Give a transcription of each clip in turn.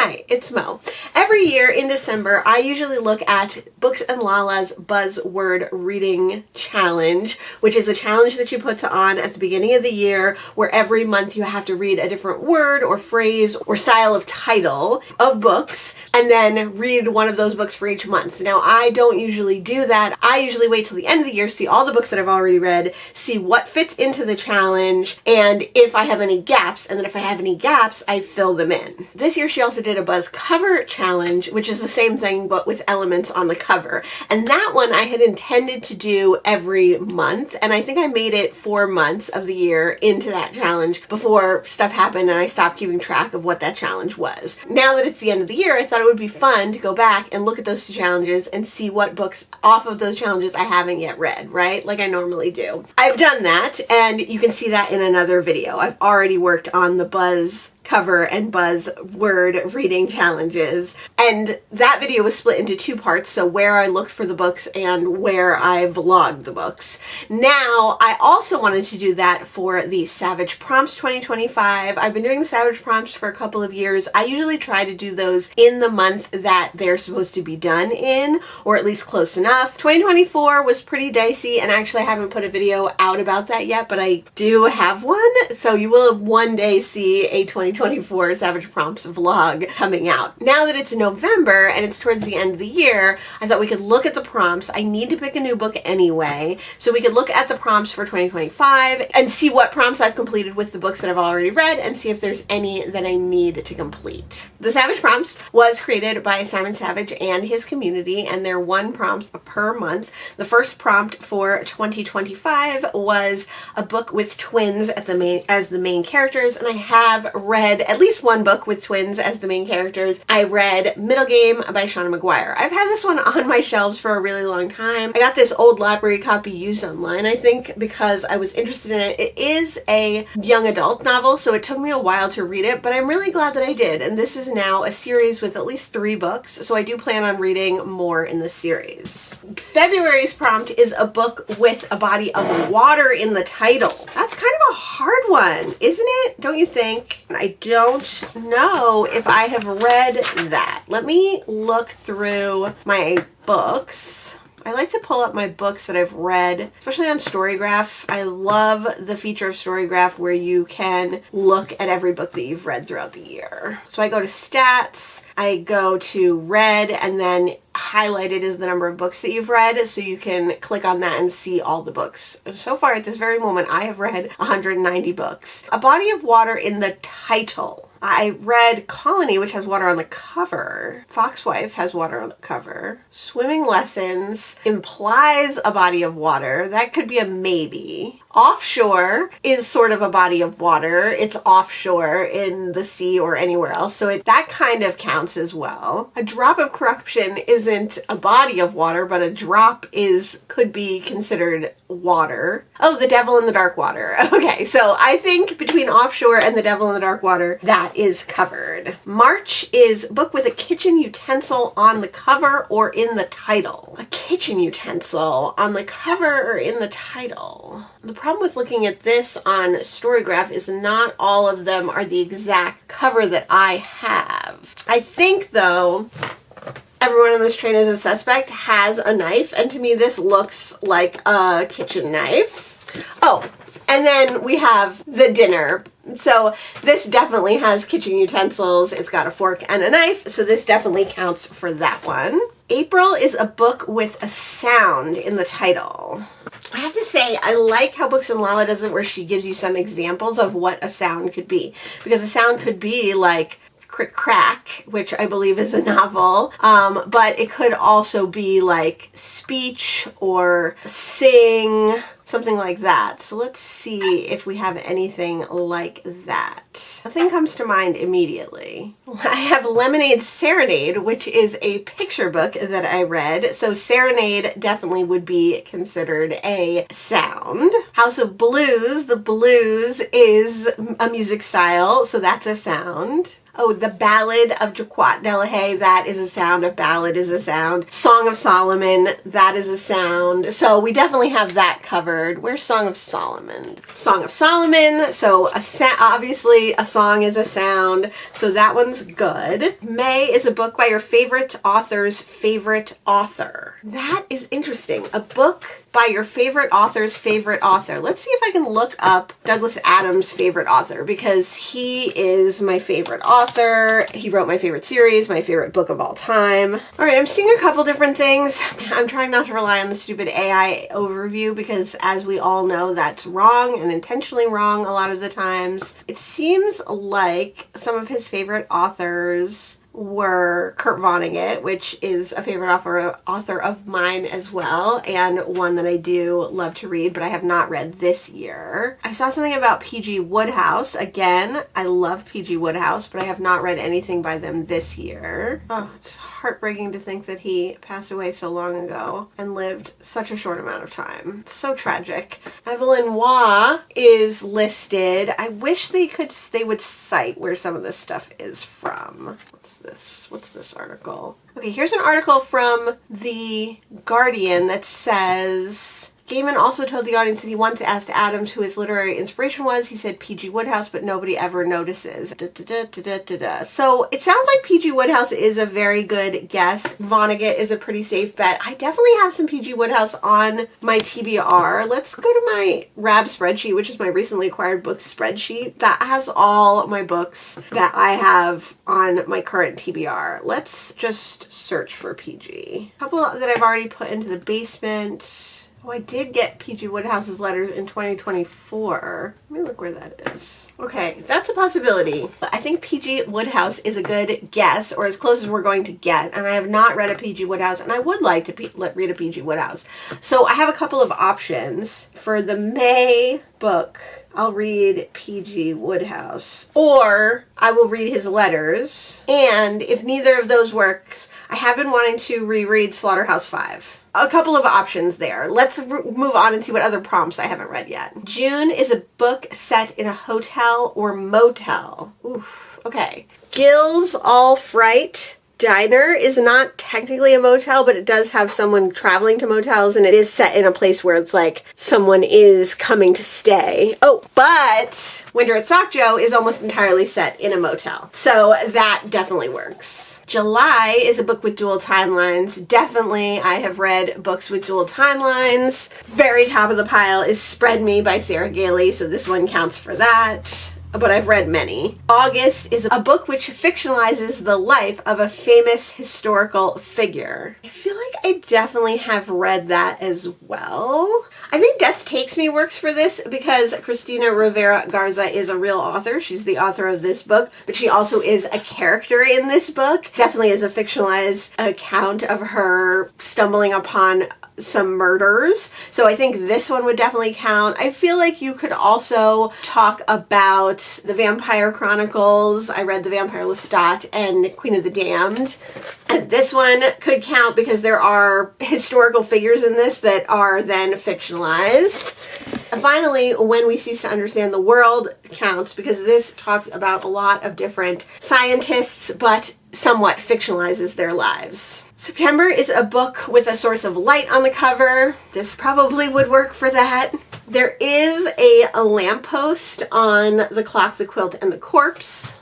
Hi, it's Mo. Every year in December, I usually look at Books and Lala's Buzzword Reading Challenge, which is a challenge that she puts on at the beginning of the year where every month you have to read a different word or phrase or style of title of books and then read one of those books for each month. Now, I don't usually do that. I usually wait till the end of the year, see all the books that I've already read, see what fits into the challenge, and if I have any gaps, and then if I have any gaps, I fill them in. This year, she also did a Buzz cover challenge, which is the same thing but with elements on the cover. And that one I had intended to do every month, and I think I made it 4 months of the year into that challenge before stuff happened and I stopped keeping track of what that challenge was. Now that it's the end of the year, I thought it would be fun to go back and look at those two challenges and see what books off of those challenges I haven't yet read, right? Like I normally do. I've done that, and you can see that in another video. I've already worked on the Buzz cover and Buzz word reading challenges, and that video was split into 2 parts, so where I looked for the books and where I vlogged the books. Now I also wanted to do that for the Savidge Prompts 2025. I've been doing the Savidge Prompts for a couple of years. I usually try to do those in the month that they're supposed to be done in, or at least close enough. 2024 was pretty dicey, and actually I haven't put a video out about that yet, but I do have one, so you will one day see a 2024 Savidge Prompts vlog coming out. Now that it's November and it's towards the end of the year, I thought we could look at the prompts. I need to pick a new book anyway, so we could look at the prompts for 2025 and see what prompts I've completed with the books that I've already read and see if there's any that I need to complete. The Savidge Prompts was created by Simon Savage and his community, and they're 1 prompt per month. The first prompt for 2025 was a book with twins as the main characters, and I have read at least 1 book with twins as the main characters. I read Middle Game by Shauna McGuire. I've had this one on my shelves for a really long time. I got this old library copy used online, I think, because I was interested in it. It is a young adult novel, so it took me a while to read it, but I'm really glad that I did. And this is now a series with at least 3 books, so I do plan on reading more in the series. February's prompt is a book with a body of water in the title. That's kind of a hard one, isn't it? Don't you think? I don't know if I have read that. Let me look through my books. I like to pull up my books that I've read, especially on Storygraph. I love the feature of Storygraph where you can look at every book that you've read throughout the year. So I go to stats, I go to read, and then highlighted is the number of books that you've read, so you can click on that and see all the books. So far at this very moment, I have read 190 books. A body of water in the title. I read Colony, which has water on the cover. Foxwife has water on the cover. Swimming Lessons implies a body of water. That could be a maybe. Offshore is sort of a body of water. It's offshore in the sea or anywhere else, so that kind of counts as well. A drop of corruption isn't a body of water, but a drop could be considered water. Oh, The Devil in the Dark Water. Okay, so I think between Offshore and The Devil in the Dark Water, that is covered. March is book with a kitchen utensil on the cover or in the title. A kitchen utensil on the cover or in the title. The problem with looking at this on Storygraph is not all of them are the exact cover that I have. I think, though, everyone on this train is a suspect has a knife, and to me this looks like a kitchen knife. Oh, and then we have the dinner. So this definitely has kitchen utensils. It's got a fork and a knife, so this definitely counts for that one. April is a book with a sound in the title. I have to say, I like how Books and Lala does it where she gives you some examples of what a sound could be. Because a sound could be like Crick Crack, which I believe is a novel, but it could also be like speech or sing, something like that. So let's see if we have anything like that. Nothing comes to mind immediately. I have Lemonade Serenade, which is a picture book that I read. So Serenade definitely would be considered a sound. House of Blues, the blues is a music style, so that's a sound. Oh, The Ballad of Jacquot Delahaye, that is a sound. A ballad is a sound. Song of Solomon, that is a sound. So we definitely have that covered. Where's Song of Solomon? Song of Solomon, so obviously a song is a sound, so that one's good. May is a book by your favorite author's favorite author. That is interesting. A book by your favorite author's favorite author. Let's see if I can look up Douglas Adams' favorite author, because he is my favorite author. He wrote my favorite series, my favorite book of all time. All right, I'm seeing a couple different things. I'm trying not to rely on the stupid AI overview, because as we all know, that's wrong and intentionally wrong a lot of the times. It seems like some of his favorite authors were Kurt Vonnegut, which is a favorite author of mine as well, and one that I do love to read, but I have not read this year. I saw something about P.G. Wodehouse. Again, I love P.G. Wodehouse, but I have not read anything by them this year. Oh, it's heartbreaking to think that he passed away so long ago and lived such a short amount of time. So tragic. Evelyn Waugh is listed. I wish they would cite where some of this stuff is from. What's this article? Okay, here's an article from The Guardian that says, Gaiman also told the audience that he once asked Adams who his literary inspiration was. He said P.G. Wodehouse, but nobody ever notices. So it sounds like P.G. Wodehouse is a very good guess. Vonnegut is a pretty safe bet. I definitely have some P.G. Wodehouse on my TBR. Let's go to my RAB spreadsheet, which is my recently acquired books spreadsheet. That has all my books that I have on my current TBR. Let's just search for PG. A couple that I've already put into the basement. Oh, I did get P.G. Woodhouse's letters in 2024. Let me look where that is. Okay, that's a possibility. I think P.G. Wodehouse is a good guess, or as close as we're going to get. And I have not read a P.G. Wodehouse, and I would like to read a P.G. Wodehouse. So I have a couple of options. For the May book, I'll read P.G. Wodehouse, or I will read his letters. And if neither of those works, I have been wanting to reread Slaughterhouse-Five. A couple of options there. Let's move on and see what other prompts I haven't read yet. June is a book set in a hotel or motel. Oof, okay. Gil's All Fright Diner is not technically a motel, but it does have someone traveling to motels, and it is set in a place where it's like someone is coming to stay. Oh, but Winter at Sokjo is almost entirely set in a motel. So that definitely works. July is a book with dual timelines. Definitely, I have read books with dual timelines. Very top of the pile is Spread Me by Sarah Gailey, so this one counts for that. But I've read many. August is a book which fictionalizes the life of a famous historical figure. I feel like I definitely have read that as well. I think Death Takes Me works for this because Cristina Rivera Garza is a real author. She's the author of this book, but she also is a character in this book. Definitely is a fictionalized account of her stumbling upon some murders. So I think this one would definitely count. I feel like you could also talk about the Vampire Chronicles. I read The Vampire Lestat and Queen of the Damned. And this one could count because there are historical figures in this that are then fictionalized. And finally, When We Cease to Understand the World counts because this talks about a lot of different scientists, but somewhat fictionalizes their lives. September is a book with a source of light on the cover. This probably would work for that. There is a lamppost on The Clock, the Quilt, and the Corpse.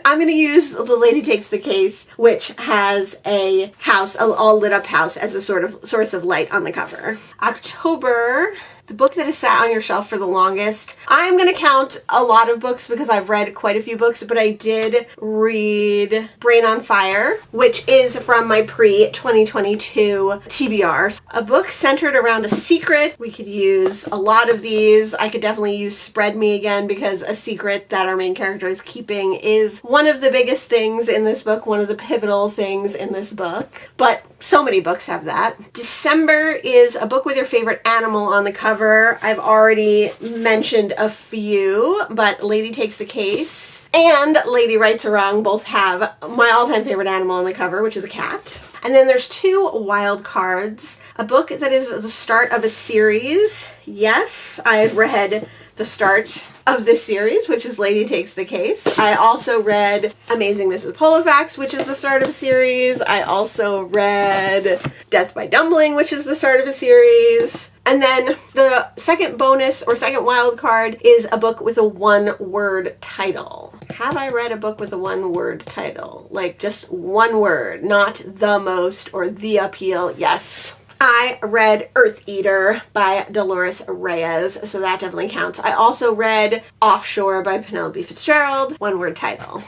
I'm going to use The Lady Takes the Case, which has a house, an all lit up house as a sort of source of light on the cover. October, the book that has sat on your shelf for the longest. I'm going to count a lot of books because I've read quite a few books, but I did read Brain on Fire, which is from my pre-2022 TBR. A book centered around a secret. We could use a lot of these. I could definitely use Spread Me again because a secret that our main character is keeping is one of the biggest things in this book, one of the pivotal things in this book. But so many books have that. December is a book with your favorite animal on the cover. I've already mentioned a few, but Lady Takes the Case and Lady Rights a Wrong both have my all-time favorite animal on the cover, which is a cat. And then there's two wild cards. A book that is the start of a series. Yes, I've read the start of this series, which is Lady Takes the Case. I also read Amazing Mrs. Polifax, which is the start of a series. I also read Death by Dumbling, which is the start of a series. And then the second bonus or second wild card is a book with a one-word title. Have I read a book with a one-word title? Like just one word, not the most or the appeal. Yes. I read Earth Eater by Dolores Reyes, so that definitely counts. I also read Offshore by Penelope Fitzgerald, one-word title.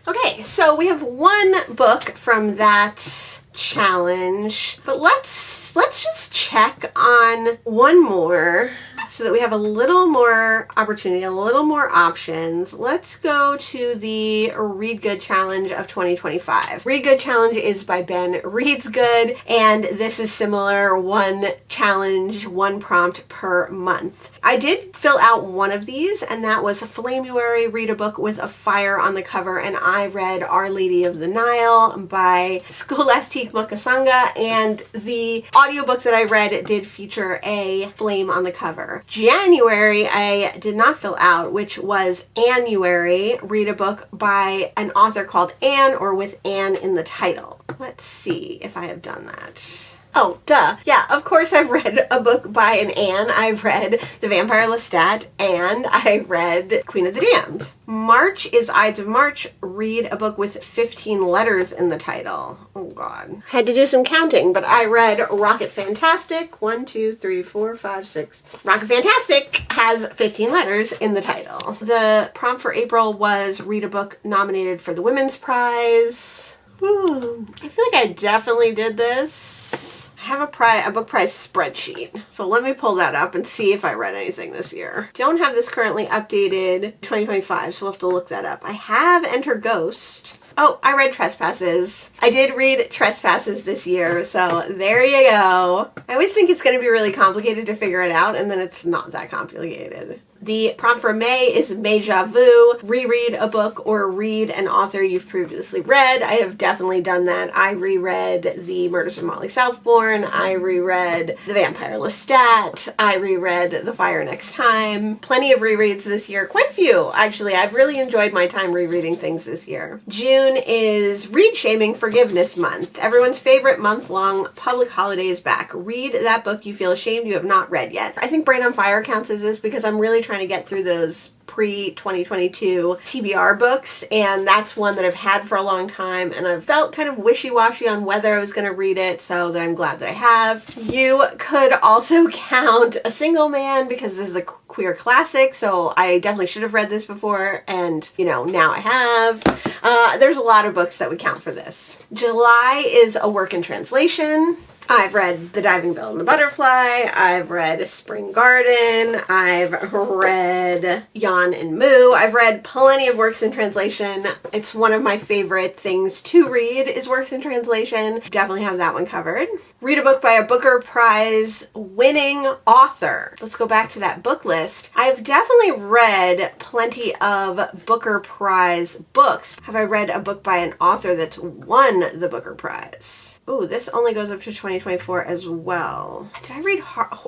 Okay, so we have one book from that challenge, but let's just check on one more so that we have a little more opportunity, a little more options. Let's go to the Read Good Challenge of 2025. Read Good Challenge is by Ben Reads Good, and this is similar, one challenge, one prompt per month. I did fill out one of these, and that was Flamuary, read a book with a fire on the cover, and I read Our Lady of the Nile by Scholastique Mukasanga, and the audiobook that I read did feature a flame on the cover. January, I did not fill out, which was Annuary, read a book by an author called Anne or with Anne in the title. Let's see if I have done that. Oh, duh. Yeah, of course I've read a book by an Anne. I've read The Vampire Lestat, and I read Queen of the Damned. March is Ides of March. Read a book with 15 letters in the title. Oh, God. Had to do some counting, but I read Rocket Fantastic. 1, 2, 3, 4, 5, 6. Rocket Fantastic has 15 letters in the title. The prompt for April was read a book nominated for the Women's Prize. Ooh, I feel like I definitely did this. I have a book prize spreadsheet. So let me pull that up and see if I read anything this year. Don't have this currently updated 2025, so we'll have to look that up. I have Enter Ghost. Oh, I read Trespasses. I did read Trespasses this year, so there you go. I always think it's going to be really complicated to figure it out, and then it's not that complicated. The prompt for May is Déjà Vu. Reread a book or read an author you've previously read. I have definitely done that. I reread The Murders of Molly Southbourne. I reread The Vampire Lestat. I reread The Fire Next Time. Plenty of rereads this year. Quite a few, actually. I've really enjoyed my time rereading things this year. June is Read Shaming Forgiveness Month. Everyone's favorite month-long public holiday is back. Read that book you feel ashamed you have not read yet. I think Brain on Fire counts as this because I'm really trying to get through those pre-2022 TBR books, and that's one that I've had for a long time, and I've felt kind of wishy-washy on whether I was going to read it, so that I'm glad that I have. You could also count A Single Man because this is a queer classic, so I definitely should have read this before, and now I have. There's a lot of books that would count for this. July is a work in translation. I've read The Diving Bell and the Butterfly. I've read Spring Garden. I've read Jan and Moo. I've read plenty of works in translation. It's one of my favorite things to read is works in translation. Definitely have that one covered. Read a book by a Booker Prize winning author. Let's go back to that book list. I've definitely read plenty of Booker Prize books. Have I read a book by an author that's won the Booker Prize? Ooh, this only goes up to 2024 as well. Did I read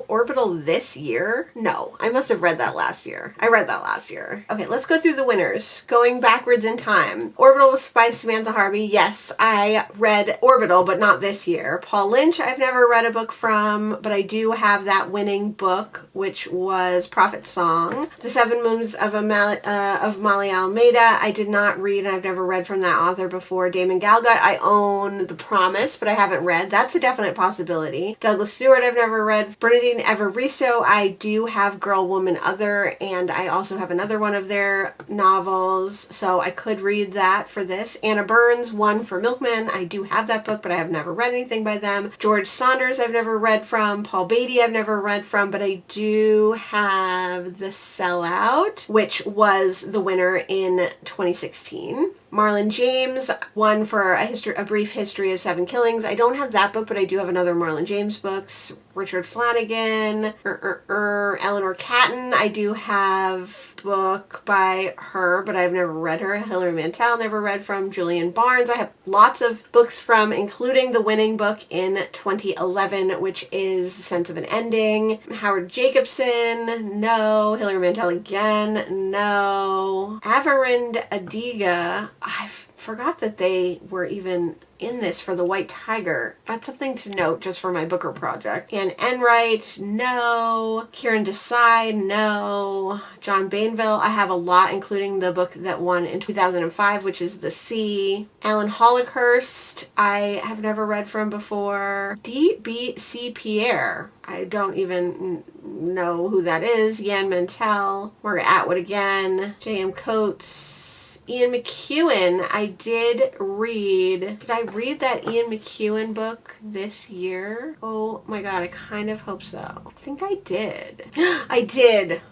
Orbital this year? No, I must have read that last year. I read that last year. Okay, let's go through the winners. Going backwards in time. Orbital was by Samantha Harvey. Yes, I read Orbital, but not this year. Paul Lynch, I've never read a book from, but I do have that winning book, which was Prophet Song. The Seven Moons of Molly Almeida, I did not read, and I've never read from that author before. Damon Galgut, I own The Promise, but I haven't read. That's a definite possibility. Douglas Stewart, I've never read. Bernadine Evaristo, I do have Girl, Woman, Other, and I also have another one of their novels, so I could read that for this. Anna Burns, one for Milkman. I do have that book, but I have never read anything by them. George Saunders, I've never read from. Paul Beatty, I've never read from, but I do have The Sellout, which was the winner in 2016. Marlon James, one for a brief history of 7 killings. I don't have that book, but I do have another Marlon James books. Richard Flanagan, Eleanor Catton. I do have a book by her, but I've never read her. Hilary Mantel, never read from. Julian Barnes. I have lots of books from, including the winning book in 2011, which is The Sense of an Ending. Howard Jacobson, no. Hilary Mantel again, no. Avarind Adiga, I forgot that they were even in this for The White Tiger. That's something to note just for my Booker project. Anne Enright, no. Kieran Desai, no. John Bainville, I have a lot, including the book that won in 2005, which is The Sea. Alan Holocaust, I have never read from before. D.B.C. Pierre, I don't even know who that is. Yan Mantell, Margaret Atwood again. J.M. Coates. Ian McEwan, I did read. Did I read that Ian McEwan book this year? Oh my god, I kind of hope so. I think I did. I did.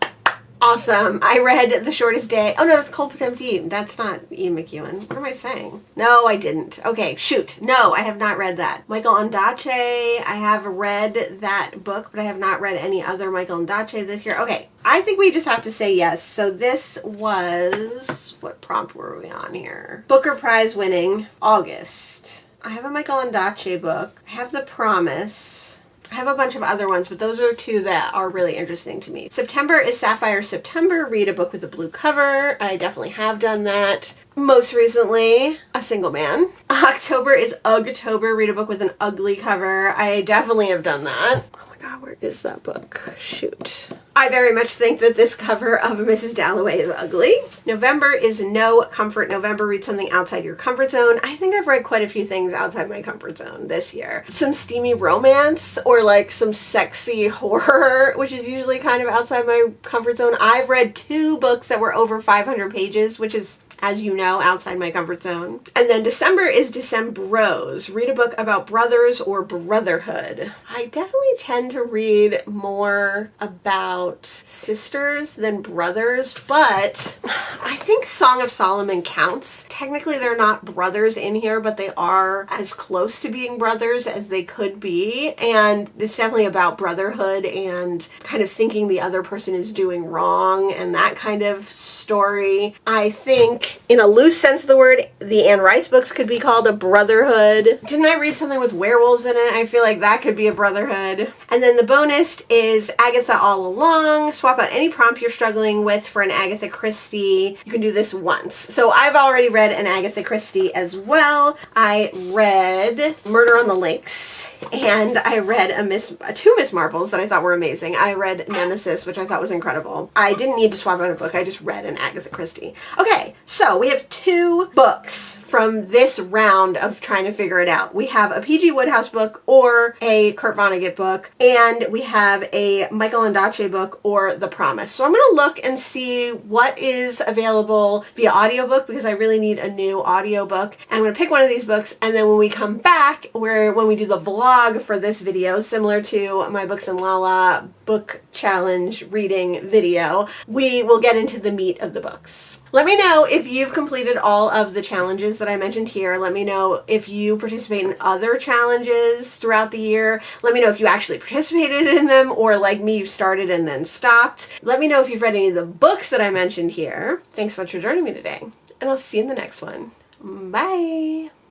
Awesome. I read The Shortest Day. Oh no, that's Cold Empty. That's not Ian McEwan. What am I saying? No, I didn't. Okay, shoot. No, I have not read that. Michael Ondaatje. I have read that book, but I have not read any other Michael Ondaatje this year. Okay, I think we just have to say yes. So this was, what prompt were we on here? Booker Prize winning August. I have a Michael Ondaatje book. I have The Promise. I have a bunch of other ones, but those are 2 that are really interesting to me. September is Sapphire September. Read a book with a blue cover. I definitely have done that. Most recently, A Single Man. October is Ugtober. Read a book with an ugly cover. I definitely have done that. Oh my god, where is that book? Shoot. I very much think that this cover of Mrs. Dalloway is ugly. November is No Comfort November. Read something outside your comfort zone. I think I've read quite a few things outside my comfort zone this year. Some steamy romance or like some sexy horror, which is usually kind of outside my comfort zone. I've read 2 books that were over 500 pages, which is, as you know, outside my comfort zone. And then December is Decembros. Read a book about brothers or brotherhood. I definitely tend to read more about sisters than brothers, but I think Song of Solomon counts. Technically, they're not brothers in here, but they are as close to being brothers as they could be. And it's definitely about brotherhood and kind of thinking the other person is doing wrong and that kind of story. I think, in a loose sense of the word, the Anne Rice books could be called a brotherhood. Didn't I read something with werewolves in it? I feel like that could be a brotherhood. And then the bonus is Agatha All Along. Swap out any prompt you're struggling with for an Agatha Christie. You can do this once. So I've already read an Agatha Christie as well. I read Murder on the Lakes, and I read 2 Miss Marples that I thought were amazing. I read Nemesis, which I thought was incredible. I didn't need to swap out a book. I just read an Agatha Christie. Okay, so we have 2 books from this round of trying to figure it out. We have a P.G. Wodehouse book or a Kurt Vonnegut book, and we have a Michael Ondaatje book or The Promise. So I'm going to look and see what is available via audiobook because I really need a new audiobook. And I'm going to pick one of these books, and then when we come back, when we do the vlog for this video, similar to my Books and Lala book challenge reading video, we will get into the meat of the books. Let me know if you've completed all of the challenges that I mentioned here. Let me know if you participate in other challenges throughout the year. Let me know if you actually participated in them or, like me, you started and then stopped. Let me know if you've read any of the books that I mentioned here. Thanks so much for joining me today, and I'll see you in the next one. Bye!